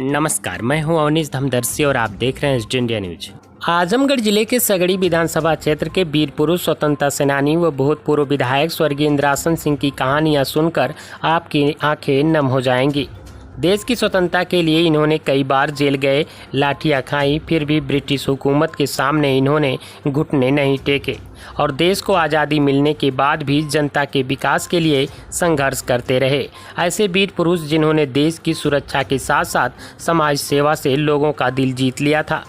नमस्कार, मैं हूं अवनीश धमदर्शी और आप देख रहे हैं एसडी इंडिया न्यूज। आजमगढ़ जिले के सगड़ी विधानसभा क्षेत्र के वीर पुरुष स्वतंत्रता सेनानी व भूतपूर्व विधायक स्वर्गीय इंद्रासन सिंह की कहानियां सुनकर आपकी आंखें नम हो जाएंगी। देश की स्वतंत्रता के लिए इन्होंने कई बार जेल गए, लाठियां खाई, फिर भी ब्रिटिश हुकूमत के सामने इन्होंने घुटने नहीं टेके और देश को आज़ादी मिलने के बाद भी जनता के विकास के लिए संघर्ष करते रहे। ऐसे वीर पुरुष जिन्होंने देश की सुरक्षा के साथ साथ समाज सेवा से लोगों का दिल जीत लिया था।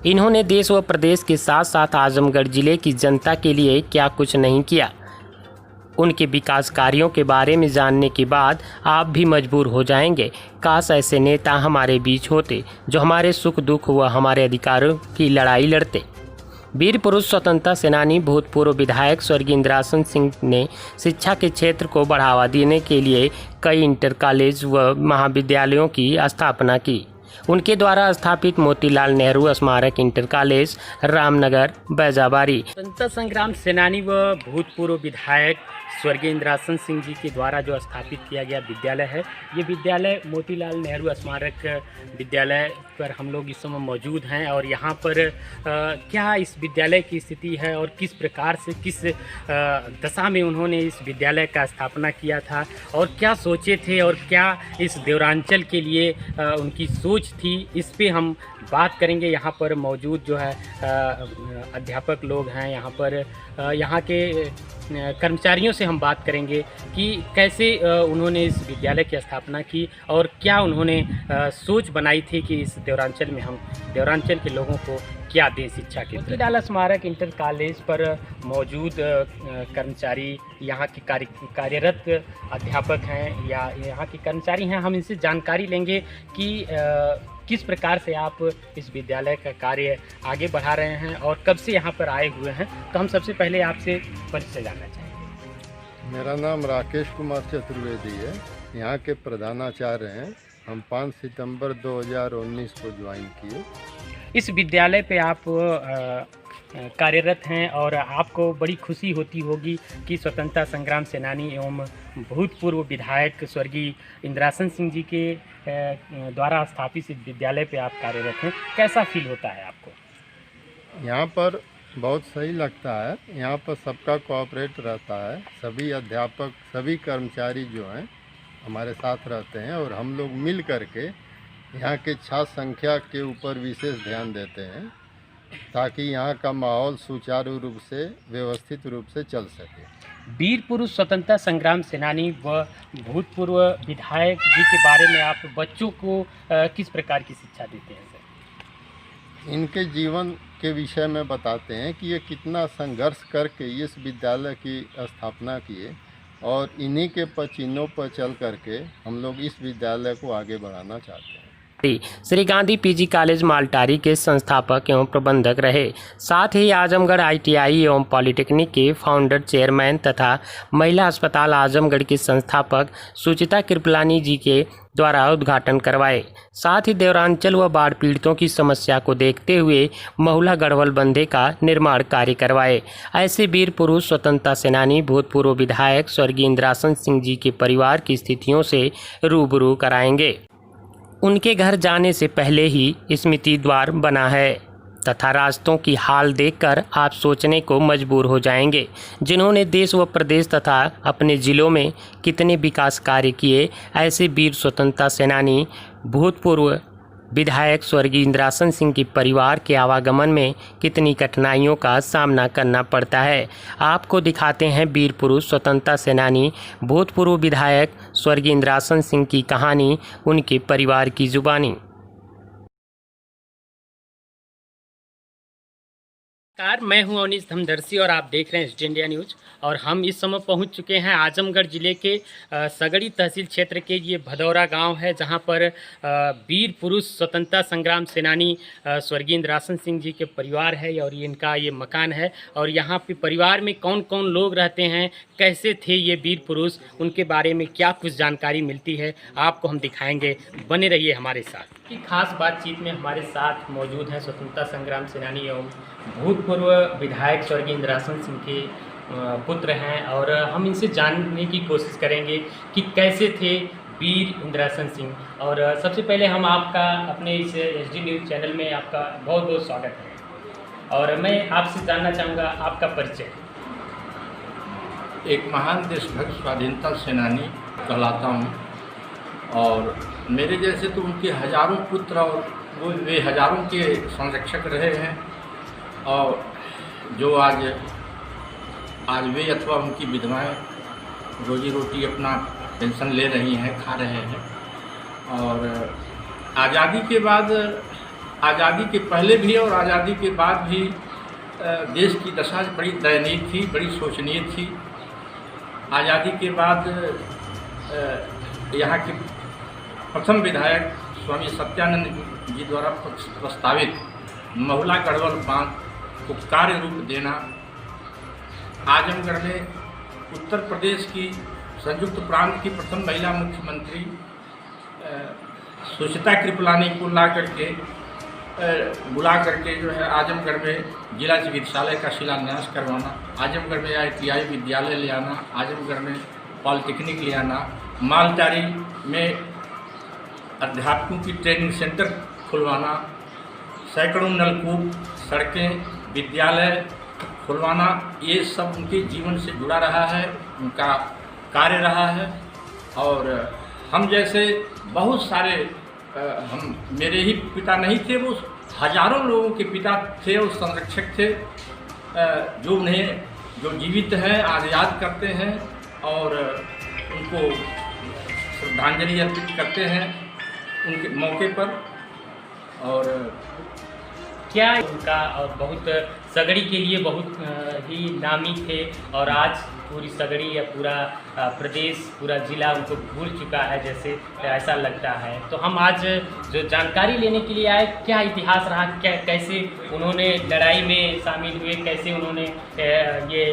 इन्होंने देश व प्रदेश के साथ साथ आजमगढ़ जिले की जनता के लिए क्या कुछ नहीं किया। उनके विकास कार्यों के बारे में जानने के बाद आप भी मजबूर हो जाएंगे, काश ऐसे नेता हमारे बीच होते जो हमारे सुख दुख व हमारे अधिकारों की लड़ाई लड़ते। वीर पुरुष स्वतंत्रता सेनानी भूतपूर्व विधायक स्वर्गीय इंद्रासन सिंह ने शिक्षा के क्षेत्र को बढ़ावा देने के लिए कई इंटर कॉलेज व महाविद्यालयों की स्थापना की। उनके द्वारा स्थापित मोतीलाल नेहरू स्मारक इंटर कॉलेज रामनगर बैजाबारी स्वतंत्रता संग्राम सेनानी व भूतपूर्व विधायक स्वर्गीय इंद्रासन सिंह जी के द्वारा जो स्थापित किया गया विद्यालय है, ये विद्यालय मोतीलाल नेहरू स्मारक विद्यालय पर हम लोग इस समय मौजूद हैं। और यहाँ पर क्या इस विद्यालय की स्थिति है और किस प्रकार से किस दशा में उन्होंने इस विद्यालय का स्थापना किया था और क्या सोचे थे और क्या इस देवरांचल के लिए उनकी सोच थी, इस पे हम बात करेंगे। यहाँ पर मौजूद जो है अध्यापक लोग हैं, यहाँ के कर्मचारियों से हम बात करेंगे कि कैसे उन्होंने इस विद्यालय की स्थापना की और क्या उन्होंने सोच बनाई थी कि इस देवरांचल में हम देवरांचल के लोगों को क्या दें शिक्षा के। मोतीलाल स्मारक इंटर कॉलेज पर मौजूद कर्मचारी यहाँ के कार्यरत अध्यापक हैं या यहाँ के कर्मचारी हैं, हम इनसे जानकारी लेंगे कि किस प्रकार से आप इस विद्यालय का कार्य आगे बढ़ा रहे हैं और कब से यहाँ पर आए हुए हैं। तो हम सबसे पहले आपसे परिचय जानना चाहेंगे। मेरा नाम राकेश कुमार चतुर्वेदी है, यहाँ के प्रधानाचार्य हैं। हम 5 सितंबर 2019 को ज्वाइन किए। इस विद्यालय पे आप कार्यरत हैं और आपको बड़ी खुशी होती होगी कि स्वतंत्रता संग्राम सेनानी एवं भूतपूर्व विधायक स्वर्गीय इंद्रासन सिंह जी के द्वारा स्थापित इस विद्यालय पे आप कार्यरत हैं। कैसा फील होता है आपको? यहाँ पर बहुत सही लगता है। यहाँ पर सबका कोऑपरेट रहता है, सभी अध्यापक सभी कर्मचारी जो हैं हमारे साथ रहते हैं और हम लोग मिल करके यहाँ के छात्र संख्या के ऊपर विशेष ध्यान देते हैं ताकि यहाँ का माहौल सुचारू रूप से व्यवस्थित रूप से चल सके। वीर पुरुष स्वतंत्रता संग्राम सेनानी व भूतपूर्व विधायक जी के बारे में आप बच्चों को किस प्रकार की शिक्षा देते हैं सर? इनके जीवन के विषय में बताते हैं कि ये कितना संघर्ष करके इस विद्यालय की स्थापना किए और इन्हीं के पचिन्हों पर चल करके हम लोग इस विद्यालय को आगे बढ़ाना चाहते हैं। श्री गांधी पीजी कॉलेज मालटारी के संस्थापक एवं प्रबंधक रहे, साथ ही आजमगढ़ आईटीआई एवं पॉलिटेक्निक के फाउंडर चेयरमैन तथा महिला अस्पताल आजमगढ़ के संस्थापक सुचिता कृपलानी जी के द्वारा उद्घाटन करवाए। साथ ही देवरांचल व बाढ़ पीड़ितों की समस्या को देखते हुए महुला गढ़वल बंधे का निर्माण कार्य करवाए। ऐसे वीर पुरुष स्वतंत्रता सेनानी भूतपूर्व विधायक स्वर्गीय इंद्रासन सिंह जी के परिवार की स्थितियों से रूबरू कराएंगे। उनके घर जाने से पहले ही स्मृति द्वार बना है तथा रास्तों की हाल देखकर आप सोचने को मजबूर हो जाएंगे, जिन्होंने देश व प्रदेश तथा अपने ज़िलों में कितने विकास कार्य किए। ऐसे वीर स्वतंत्रता सेनानी भूतपूर्व विधायक स्वर्गीय इंद्रासन सिंह के परिवार के आवागमन में कितनी कठिनाइयों का सामना करना पड़ता है। आपको दिखाते हैं वीर पुरुष स्वतंत्रता सेनानी भूतपूर्व विधायक स्वर्गीय इंद्रासन सिंह की कहानी उनके परिवार की जुबानी। मैं हूं अवनीश धमदर्शी और आप देख रहे हैं एसडी इंडिया न्यूज। और हम इस समय पहुंच चुके हैं आजमगढ़ जिले के सगड़ी तहसील क्षेत्र के ये भदौरा गांव है, जहां पर वीर पुरुष स्वतंत्रता संग्राम सेनानी स्वर्गीय इंद्रासन सिंह जी के परिवार है और इनका ये मकान है। और यहाँ पे परिवार में कौन कौन लोग रहते हैं, कैसे थे ये वीर पुरुष, उनके बारे में क्या कुछ जानकारी मिलती है, आपको हम दिखाएंगे। बने रहिए हमारे साथ। की खास बातचीत में हमारे साथ मौजूद हैं स्वतंत्रता संग्राम सेनानी एवं भूतपूर्व विधायक स्वर्गीय इंद्रासन सिंह के पुत्र हैं और हम इनसे जानने की कोशिश करेंगे कि कैसे थे वीर इंद्रासन सिंह। और सबसे पहले हम आपका अपने इस एसडी न्यूज़ चैनल में आपका बहुत बहुत स्वागत है। और मैं आपसे जानना चाहूँगा आपका परिचय। एक महान देशभक्त स्वाधीनता सेनानी कहलाता हूँ और मेरे जैसे तो उनके हजारों पुत्र और वे हजारों के संरक्षक रहे हैं और जो आज वे अथवा उनकी विधवाएं रोजी रोटी अपना पेंशन ले रही हैं, खा रहे हैं। और आज़ादी के बाद, आज़ादी के पहले भी और आज़ादी के बाद भी देश की दशा बड़ी दयनीय थी, बड़ी शोचनीय थी। आज़ादी के बाद यहाँ के प्रथम विधायक स्वामी सत्यानंद जी द्वारा प्रस्तावित महुला गढ़वाल बांध को कार्य रूप देना, आजमगढ़ में उत्तर प्रदेश की संयुक्त प्रांत की प्रथम महिला मुख्यमंत्री सुचिता कृपलानी को बुला करके जो है आजमगढ़ में जिला चिकित्सालय का शिलान्यास करवाना, आजमगढ़ में ITI विद्यालय ले आना, आजमगढ़ में पॉलिटेक्निक ले आना, मालटारी में अध्यापकों की ट्रेनिंग सेंटर खुलवाना, सैकड़ों नलकूप, सड़कें, विद्यालय खुलवाना, ये सब उनके जीवन से जुड़ा रहा है, उनका कार्य रहा है। और हम जैसे बहुत सारे मेरे ही पिता नहीं थे, वो हजारों लोगों के पिता थे और संरक्षक थे, जो जीवित हैं, आज याद करते हैं और उनको श्रद्धांजलि अर्पित करते हैं उनके मौके पर। और क्या उनका और बहुत सगड़ी के लिए बहुत ही नामी थे और आज पूरी सगड़ी या पूरा प्रदेश, पूरा ज़िला उनको भूल चुका है जैसे ऐसा लगता है। तो हम आज जो जानकारी लेने के लिए आए, क्या इतिहास रहा, क्या कैसे उन्होंने लड़ाई में शामिल हुए, कैसे उन्होंने ये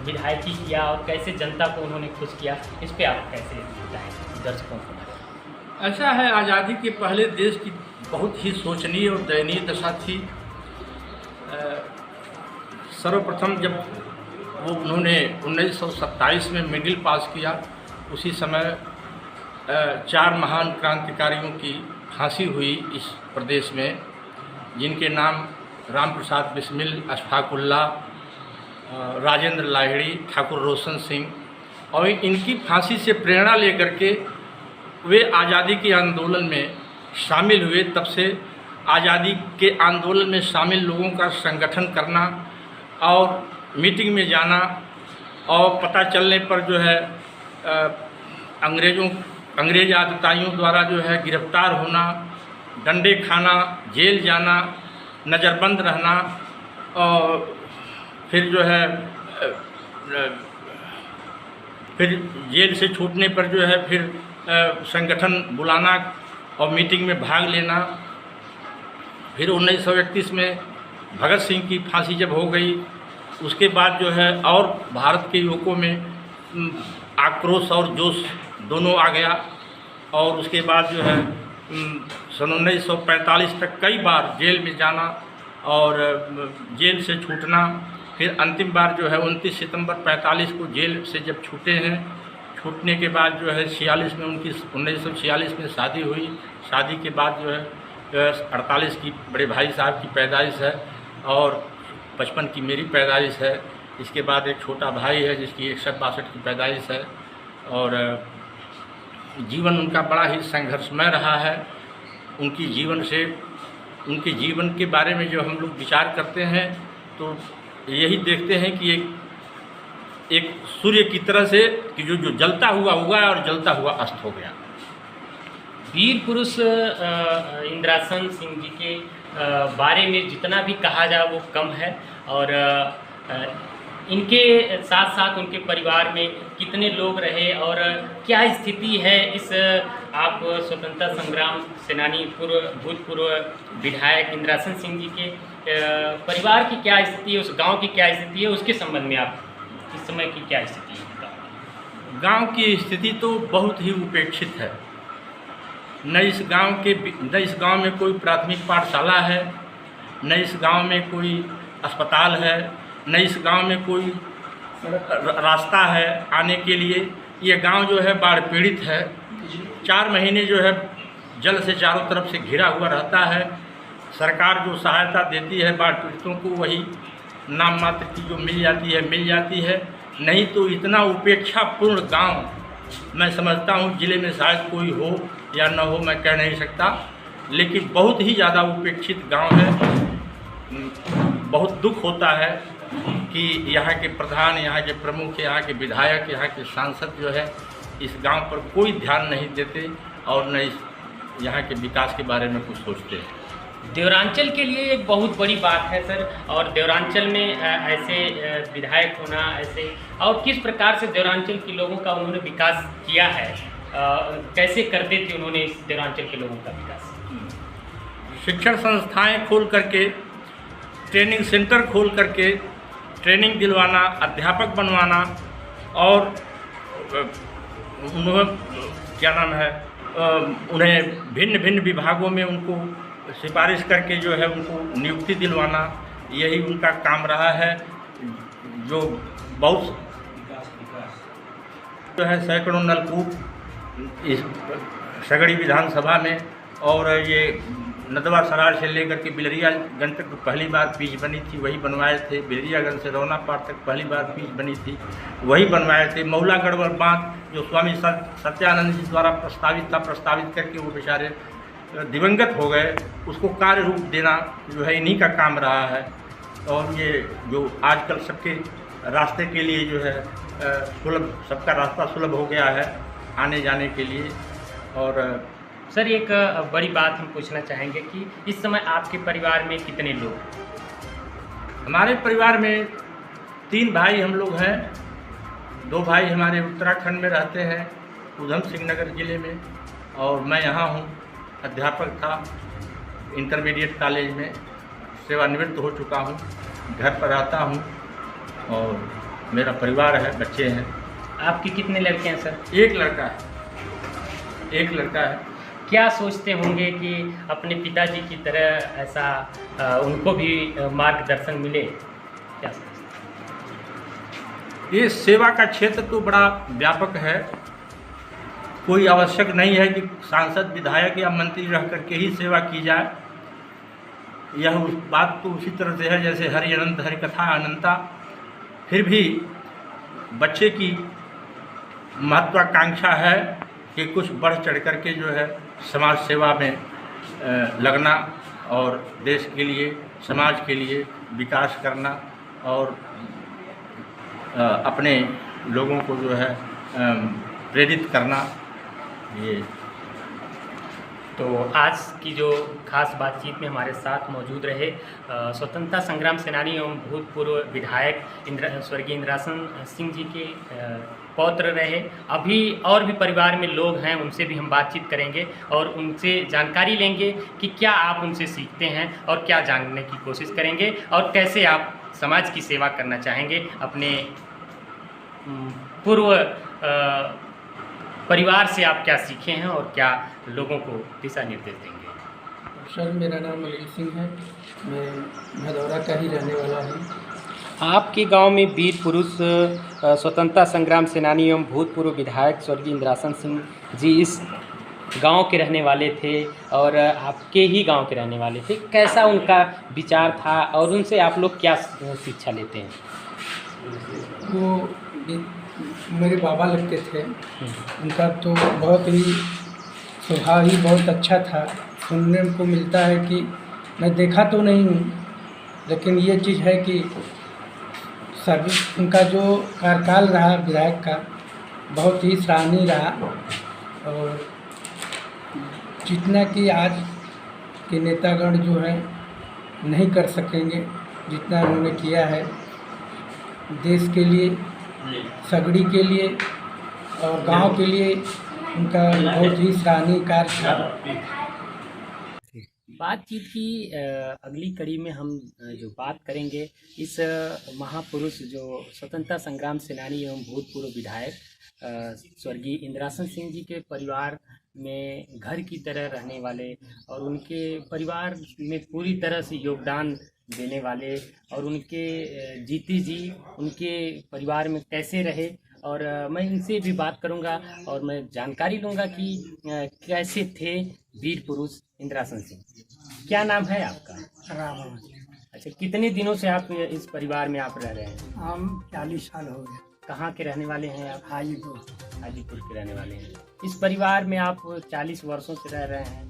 विधायकी किया और कैसे जनता को उन्होंने खुश किया, इस पर आप कैसे बताएँ दर्शकों को। ऐसा है, आज़ादी के पहले देश की बहुत ही शोचनीय और दयनीय दशा थी। सर्वप्रथम जब उन्होंने 1927 में मिडिल पास किया, उसी समय 4 महान क्रांतिकारियों की फांसी हुई इस प्रदेश में, जिनके नाम राम प्रसाद बिस्मिल, अशफाक उल्लाह, राजेंद्र लाहिड़ी, ठाकुर रोशन सिंह। और इनकी फांसी से प्रेरणा लेकर के वे आज़ादी के आंदोलन में शामिल हुए। तब से आज़ादी के आंदोलन में शामिल लोगों का संगठन करना और मीटिंग में जाना और पता चलने पर जो है अंग्रेज आतताइयों द्वारा जो है गिरफ्तार होना, डंडे खाना, जेल जाना, नज़रबंद रहना और फिर जो है फिर जेल से छूटने पर जो है फिर संगठन बुलाना और मीटिंग में भाग लेना। फिर 1931 में भगत सिंह की फांसी जब हो गई, उसके बाद जो है और भारत के युवकों में आक्रोश और जोश दोनों आ गया। और उसके बाद जो है सन 1945 तक कई बार जेल में जाना और जेल से छूटना। फिर अंतिम बार जो है 29 सितंबर 45 को जेल से जब छूटे हैं, छूटने के बाद जो है 46 में उनकी 1946 में शादी हुई। शादी के बाद जो है 48 की बड़े भाई साहब की पैदाइश है और 55 की मेरी पैदाइश है। इसके बाद एक छोटा भाई है जिसकी 61-62 की पैदाइश है। और जीवन उनका बड़ा ही संघर्षमय रहा है। उनके जीवन के बारे में जो हम लोग विचार करते हैं तो यही देखते हैं कि एक सूर्य की तरह से कि जो जलता हुआ और जलता हुआ अस्त हो गया। वीर पुरुष इंद्रासन सिंह जी के बारे में जितना भी कहा जाए वो कम है। और इनके साथ साथ उनके परिवार में कितने लोग रहे और क्या स्थिति है इस आप स्वतंत्रता संग्राम सेनानी भूतपूर्व विधायक इंद्रासन सिंह जी के परिवार की क्या स्थिति है, उस गांव की क्या स्थिति है, उसके संबंध में आप इस समय की क्या स्थिति है? गांव की स्थिति तो बहुत ही उपेक्षित है। न इस गांव में कोई प्राथमिक पाठशाला है, न इस गांव में कोई अस्पताल है, न इस गांव में कोई रास्ता है आने के लिए। ये गांव जो है बाढ़ पीड़ित है। 4 महीने जो है जल से चारों तरफ से घिरा हुआ रहता है। सरकार जो सहायता देती है बाढ़ पीड़ितों को वही नाम मात्र की जो मिल जाती है। नहीं तो इतना उपेक्षापूर्ण गांव मैं समझता हूं जिले में शायद कोई हो या न हो, मैं कह नहीं सकता, लेकिन बहुत ही ज़्यादा उपेक्षित गांव है। बहुत दुख होता है कि यहाँ के प्रधान, यहाँ के प्रमुख, यहाँ के विधायक, यहाँ के सांसद जो है इस गांव पर कोई ध्यान नहीं देते और न इस यहाँ के विकास के बारे में कुछ सोचते हैं। देवरांचल के लिए एक बहुत बड़ी बात है सर, और देवरांचल में ऐसे विधायक होना ऐसे, और किस प्रकार से देवरांचल के लोगों का उन्होंने विकास किया है, कैसे करते थे उन्होंने इस देवरांचल के लोगों का विकास? शिक्षण संस्थाएं खोल करके, ट्रेनिंग सेंटर खोल करके ट्रेनिंग दिलवाना, अध्यापक बनवाना और उन्हें क्या नाम है, उन्हें भिन्न भिन्न विभागों में उनको सिफारिश करके जो है उनको नियुक्ति दिलवाना, यही उनका काम रहा है। जो बहुत जो है सैकड़ों नलकूप इस सगड़ी विधानसभा में, और ये नदवा सरार से लेकर के बिलरियागंज तक पहली बार पिच बनी थी, वही बनवाए थे। बिलरियागंज से रौनापाट तक पहली बार पिच बनी थी, वही बनवाए थे। मौला गढ़वाल बांध जो स्वामी सत्यानंद जी द्वारा प्रस्तावित था, प्रस्तावित करके वो बेचारे दिवंगत हो गए, उसको कार्य रूप देना जो है इन्हीं का काम रहा है। और ये जो आजकल सबके रास्ते के लिए जो है सुलभ, सबका रास्ता सुलभ हो गया है आने जाने के लिए। और सर एक बड़ी बात हम पूछना चाहेंगे कि इस समय आपके परिवार में कितने लोग? हमारे परिवार में 3 भाई हम लोग हैं। 2 भाई हमारे उत्तराखंड में रहते हैं, उधम सिंह नगर जिले में, और मैं यहाँ हूँ। अध्यापक था इंटरमीडिएट कॉलेज में, सेवानिवृत्त हो चुका हूँ, घर पर रहता हूँ और मेरा परिवार है, बच्चे हैं। आपके कितने लड़के हैं सर? एक लड़का है। क्या सोचते होंगे कि अपने पिताजी की तरह ऐसा उनको भी मार्गदर्शन मिले? क्या सोचते? ये सेवा का क्षेत्र तो बड़ा व्यापक है। कोई आवश्यक नहीं है कि सांसद, विधायक या मंत्री रह करके ही सेवा की जाए। यह उस बात तो उसी तरह से है जैसे हरि अनंत हरि कथा अनंता। फिर भी बच्चे की महत्वाकांक्षा है कि कुछ बढ़ चढ़ करके जो है समाज सेवा में लगना और देश के लिए, समाज के लिए विकास करना और अपने लोगों को जो है प्रेरित करना। ये तो आज की जो खास बातचीत में हमारे साथ मौजूद रहे स्वतंत्रता संग्राम सेनानी एवं भूतपूर्व विधायक स्वर्गीय इंद्रासन सिंह जी के पौत्र रहे। अभी और भी परिवार में लोग हैं, उनसे भी हम बातचीत करेंगे और उनसे जानकारी लेंगे कि क्या आप उनसे सीखते हैं और क्या जानने की कोशिश करेंगे और कैसे आप समाज की सेवा करना चाहेंगे। अपने पूर्व परिवार से आप क्या सीखे हैं और क्या लोगों को दिशा निर्देश देंगे? सर मेरा नाम अलील सिंह है, मैं भदौरा का ही रहने वाला हूँ। आपके गांव में वीर पुरुष स्वतंत्रता संग्राम सेनानी एवं भूतपूर्व विधायक स्वर्गीय इंद्रासन सिंह जी इस गांव के रहने वाले थे और आपके ही गांव के रहने वाले थे। कैसा उनका विचार था और उनसे आप लोग क्या शिक्षा लेते हैं? वो मेरे बाबा लगते थे। उनका तो बहुत ही स्वभाव ही बहुत अच्छा था। सुनने को मिलता है कि मैं देखा तो नहीं हूँ, लेकिन ये चीज़ है कि सर्विस उनका जो कार्यकाल रहा विधायक का बहुत ही सराहनीय रहा। और जितना कि आज के नेतागण जो हैं नहीं कर सकेंगे जितना उन्होंने किया है देश के लिए, सगड़ी के लिए और गांव के लिए, उनका बहुत ही सराहनीय कार्य था। बातचीत की अगली कड़ी में हम जो बात करेंगे इस महापुरुष जो स्वतंत्रता संग्राम सेनानी एवं भूतपूर्व विधायक स्वर्गीय इंद्रासन सिंह जी के परिवार में घर की तरह रहने वाले और उनके परिवार में पूरी तरह से योगदान देने वाले और उनके जीती जी उनके परिवार में कैसे रहे और मैं इनसे भी बात करूंगा और मैं जानकारी लूंगा कि कैसे थे वीर पुरुष इंद्रासन सिंह। क्या नाम है आपका? राम। अच्छा, कितने दिनों से आप इस परिवार में आप रह रहे हैं? हम 40 साल हो गए। कहाँ के रहने वाले हैं आप? हाजीपुर। हाजीपुर के रहने वाले हैं। इस परिवार में आप 40 वर्षों से रह रहे हैं।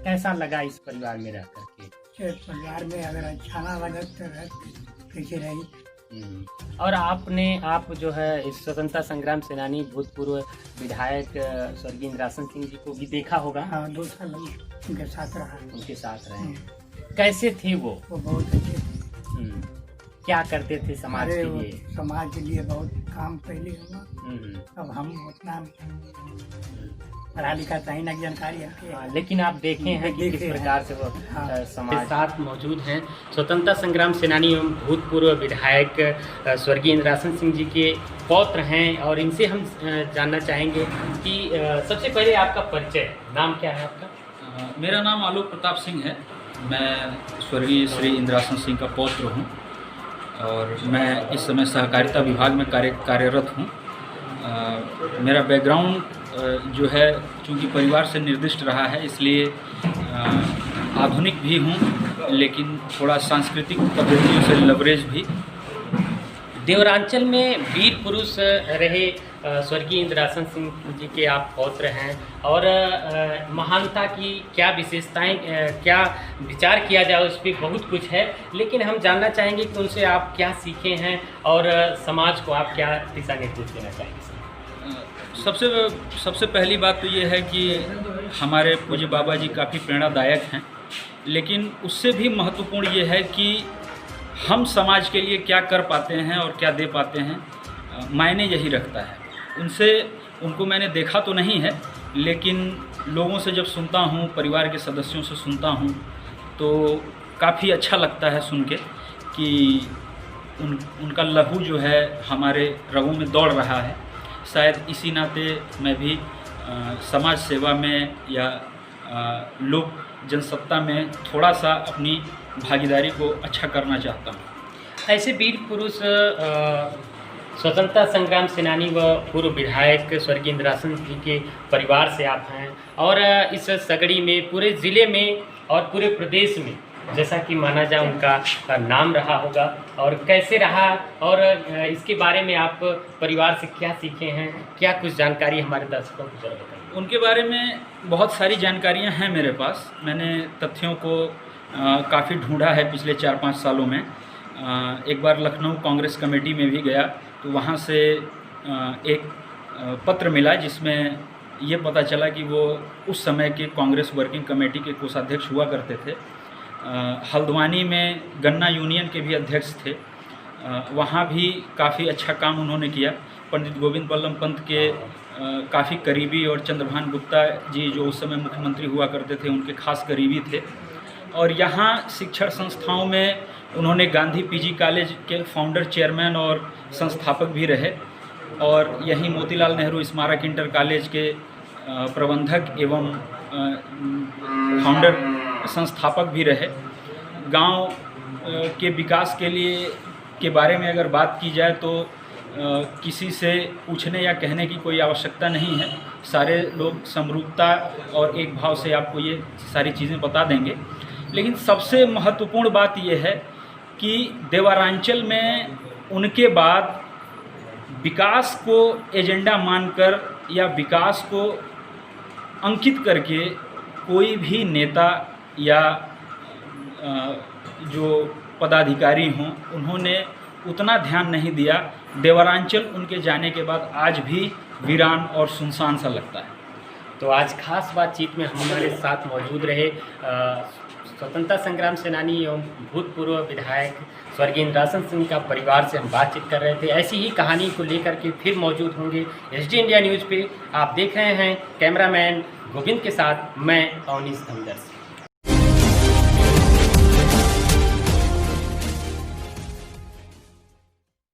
कैसा लगा इस परिवार में रह करके? परिवार में अगर अच्छा ना लगा तो कैसे रही। और आप जो है इस स्वतंत्रता संग्राम सेनानी भूतपूर्व विधायक स्वर्गीय इंद्रासन सिंह जी को भी देखा होगा। हाँ, 2 साल उनके साथ रहा। उनके साथ रहे। कैसे थे वो? बहुत अच्छे थे। क्या करते थे समाज के लिए? समाज के लिए बहुत काम पहले हुआ। अब हम उतना पढ़ा लिखा चाहिए ना जानकारी है। लेकिन आप देखे हैं कि किस प्रकार से वो समाज के साथ मौजूद हैं। स्वतंत्रता संग्राम सेनानी एवं भूतपूर्व विधायक स्वर्गीय इंद्रासन सिंह जी के पौत्र हैं और इनसे हम जानना चाहेंगे कि सबसे पहले आपका परिचय, नाम क्या है आपका? मेरा नाम आलोक प्रताप सिंह है। मैं स्वर्गीय श्री इंद्रासन सिंह का पौत्र हूँ और मैं इस समय सहकारिता विभाग में कार्यरत हूँ। मेरा बैकग्राउंड जो है चूँकि परिवार से निर्दिष्ट रहा है, इसलिए आधुनिक भी हूँ लेकिन थोड़ा सांस्कृतिक पद्धतियों से लवरेज भी। देवरांचल में वीर पुरुष रहे स्वर्गीय इंद्रासन सिंह जी के आप पौत्र हैं और महानता की क्या विशेषताएं, क्या विचार किया जाए उस पर बहुत कुछ है, लेकिन हम जानना चाहेंगे कि उनसे आप क्या सीखे हैं और समाज को आप क्या दिशा निर्देश देना चाहेंगे? सबसे पहली बात तो ये है कि हमारे पूज्य बाबा जी काफ़ी प्रेरणादायक हैं, लेकिन उससे भी महत्वपूर्ण ये है कि हम समाज के लिए क्या कर पाते हैं और क्या दे पाते हैं, मायने यही रखता है। उनको मैंने देखा तो नहीं है, लेकिन लोगों से जब सुनता हूँ, परिवार के सदस्यों से सुनता हूँ, तो काफ़ी अच्छा लगता है सुन के कि उनका लहू जो है हमारे रगों में दौड़ रहा है। शायद इसी नाते मैं भी समाज सेवा में या लोक जनसत्ता में थोड़ा सा अपनी भागीदारी को अच्छा करना चाहता हूँ। ऐसे वीर पुरुष स्वतंत्रता संग्राम सेनानी व पूर्व विधायक स्वर्गीय इंद्रासन जी के परिवार से आप हैं और इस सगड़ी में पूरे ज़िले में और पूरे प्रदेश में जैसा कि माना जाए उनका नाम रहा होगा, और कैसे रहा और इसके बारे में आप परिवार से क्या सीखे हैं, क्या कुछ जानकारी हमारे दर्शकों को जरूर बताइए। उनके बारे में बहुत सारी जानकारियां हैं मेरे पास। मैंने तथ्यों को काफ़ी ढूंढा है पिछले 4-5 सालों में। एक बार लखनऊ कांग्रेस कमेटी में भी गया तो वहाँ से एक पत्र मिला जिसमें ये पता चला कि वो उस समय के कांग्रेस वर्किंग कमेटी के कोषाध्यक्ष हुआ करते थे। हल्द्वानी में गन्ना यूनियन के भी अध्यक्ष थे। वहाँ भी काफ़ी अच्छा काम उन्होंने किया। पंडित गोविंद बल्लभ पंत के काफ़ी करीबी और चंद्रभान गुप्ता जी जो उस समय मुख्यमंत्री हुआ करते थे उनके खास करीबी थे। और यहाँ शिक्षण संस्थाओं में उन्होंने गांधी पीजी कॉलेज के फाउंडर, चेयरमैन और संस्थापक भी रहे और यहीं मोतीलाल नेहरू स्मारक इंटर कॉलेज के प्रबंधक एवं फाउंडर, संस्थापक भी रहे। गांव के विकास के बारे में अगर बात की जाए तो किसी से पूछने या कहने की कोई आवश्यकता नहीं है। सारे लोग समरूपता और एक भाव से आपको ये सारी चीज़ें बता देंगे। लेकिन सबसे महत्वपूर्ण बात यह है कि देवरांचल में उनके बाद विकास को एजेंडा मानकर या विकास को अंकित करके कोई भी नेता या जो पदाधिकारी हों उन्होंने उतना ध्यान नहीं दिया। देवरांचल उनके जाने के बाद आज भी वीरान और सुनसान सा लगता है। तो आज खास बातचीत में हमारे साथ मौजूद रहे स्वतंत्रता संग्राम सेनानी एवं भूतपूर्व विधायक स्वर्गीय इंद्रासन सिंह का परिवार से हम बातचीत कर रहे थे। ऐसी ही कहानी को लेकर के फिर मौजूद होंगे एसडी इंडिया न्यूज़ पे। आप देख रहे हैं कैमरामैन गोविंद के साथ मैं अवनीश धमदर।